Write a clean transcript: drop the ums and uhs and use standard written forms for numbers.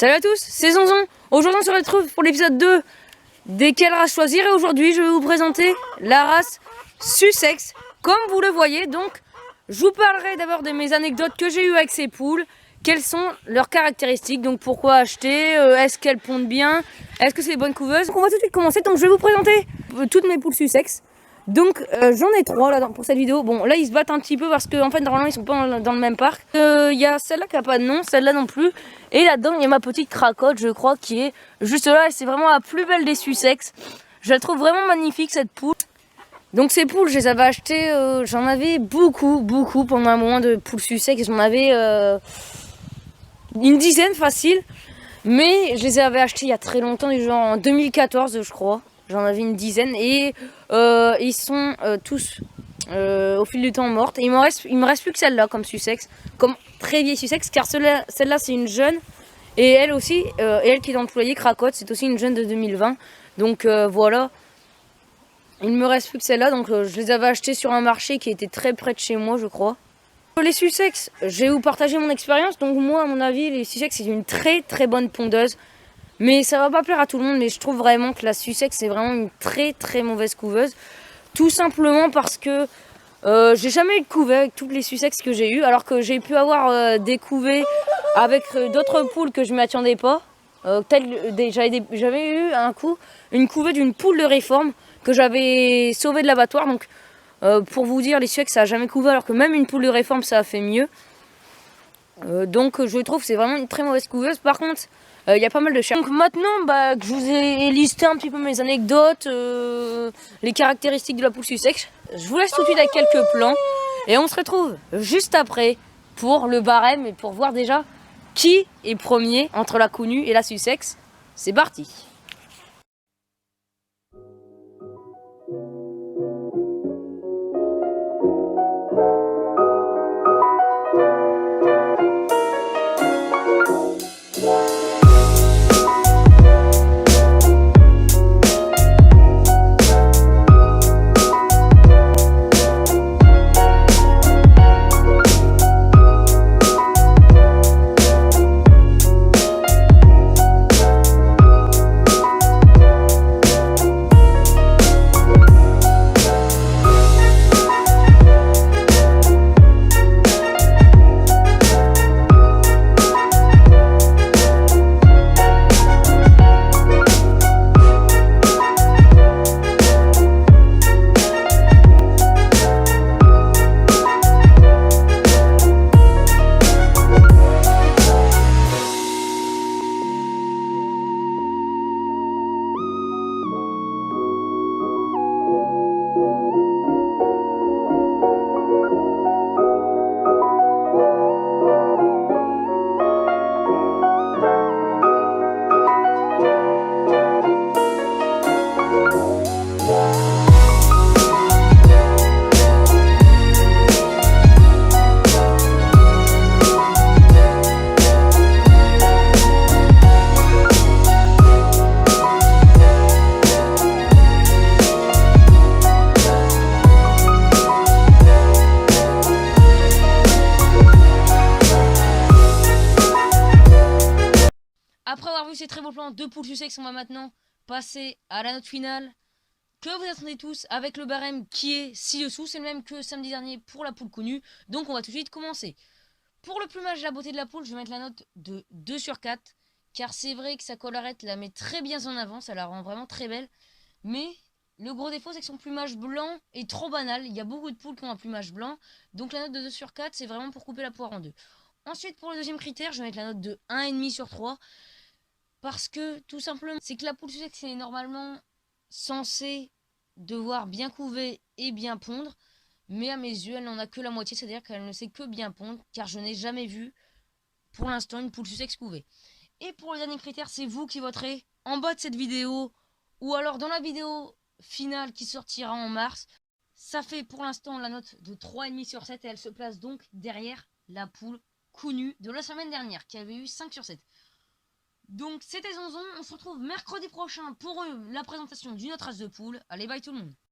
Salut à tous, c'est Zonzon. Aujourd'hui on se retrouve pour l'épisode 2 des quelles races choisir. Et aujourd'hui je vais vous présenter la race Sussex, comme vous le voyez. Donc je vous parlerai d'abord de mes anecdotes que j'ai eues avec ces poules. Quelles sont leurs caractéristiques, donc pourquoi acheter, est-ce qu'elles pondent bien, est-ce que c'est des bonnes couveuses. Donc on va tout de suite commencer, donc je vais vous présenter toutes mes poules Sussex. Donc j'en ai 3 là pour cette vidéo. Bon là ils se battent un petit peu parce que en fait normalement ils sont pas dans le même parc. Il y a celle-là qui a pas de nom, celle-là non plus. Et là-dedans il y a ma petite cracotte je crois qui est juste là. C'est vraiment la plus belle des Sussex. Je la trouve vraiment magnifique cette poule. Donc ces poules je les avais achetées, j'en avais beaucoup pendant un moment de poules Sussex. J'en avais une dizaine facile. Mais je les avais achetées il y a très longtemps, genre en 2014 je crois. J'en avais une dizaine et ils sont tous au fil du temps mortes. Et il me reste plus que celle-là comme Sussex, comme très vieille Sussex, car celle-là c'est une jeune. Et elle aussi, elle qui est employée Cracotte, c'est aussi une jeune de 2020. Donc voilà, il me reste plus que celle-là. Donc je les avais achetées sur un marché qui était très près de chez moi je crois. Les Sussex, je vais vous partager mon expérience. Donc moi à mon avis les Sussex c'est une très bonne pondeuse. Mais ça va pas plaire à tout le monde, mais je trouve vraiment que la Sussex c'est vraiment une très mauvaise couveuse. Tout simplement parce que j'ai jamais eu de couvée avec toutes les Sussex que j'ai eu, alors que j'ai pu avoir des couvées avec d'autres poules que je m'attendais pas. J'avais eu un coup une couvée d'une poule de réforme que j'avais sauvée de l'abattoir. Donc pour vous dire, les Sussex ça a jamais couvé, alors que même une poule de réforme ça a fait mieux. Donc je trouve que c'est vraiment une très mauvaise couveuse. Par contre il y a pas mal de chiens. Donc maintenant que je vous ai listé un petit peu mes anecdotes, les caractéristiques de la poule Sussex, je vous laisse tout de suite avec quelques plans. Et on se retrouve juste après pour le barème et pour voir déjà qui est premier entre la Connue et la Sussex. C'est parti. Après avoir vu ces très beaux plans de poules Sussex, on va maintenant passer à la note finale que vous attendez tous avec le barème qui est ci-dessous. C'est le même que samedi dernier pour la poule Connue. Donc on va tout de suite commencer. Pour le plumage et la beauté de la poule, je vais mettre la note de 2 sur 4. Car c'est vrai que sa collerette la met très bien en avant, ça la rend vraiment très belle. Mais le gros défaut c'est que son plumage blanc est trop banal. Il y a beaucoup de poules qui ont un plumage blanc. Donc la note de 2 sur 4 c'est vraiment pour couper la poire en deux. Ensuite pour le deuxième critère, je vais mettre la note de 1,5 sur 3. Parce que tout simplement, c'est que la poule Sussex est normalement censée devoir bien couver et bien pondre. Mais à mes yeux, elle n'en a que la moitié, c'est-à-dire qu'elle ne sait que bien pondre. Car je n'ai jamais vu, pour l'instant, une poule Sussex couver. Et pour le dernier critère, c'est vous qui voterez en bas de cette vidéo. Ou alors dans la vidéo finale qui sortira en mars. Ça fait pour l'instant la note de 3,5 sur 7. Et elle se place donc derrière la poule Connue de la semaine dernière, qui avait eu 5 sur 7. Donc c'était Zonzon, on se retrouve mercredi prochain pour la présentation d'une autre race de poule. Allez, bye tout le monde.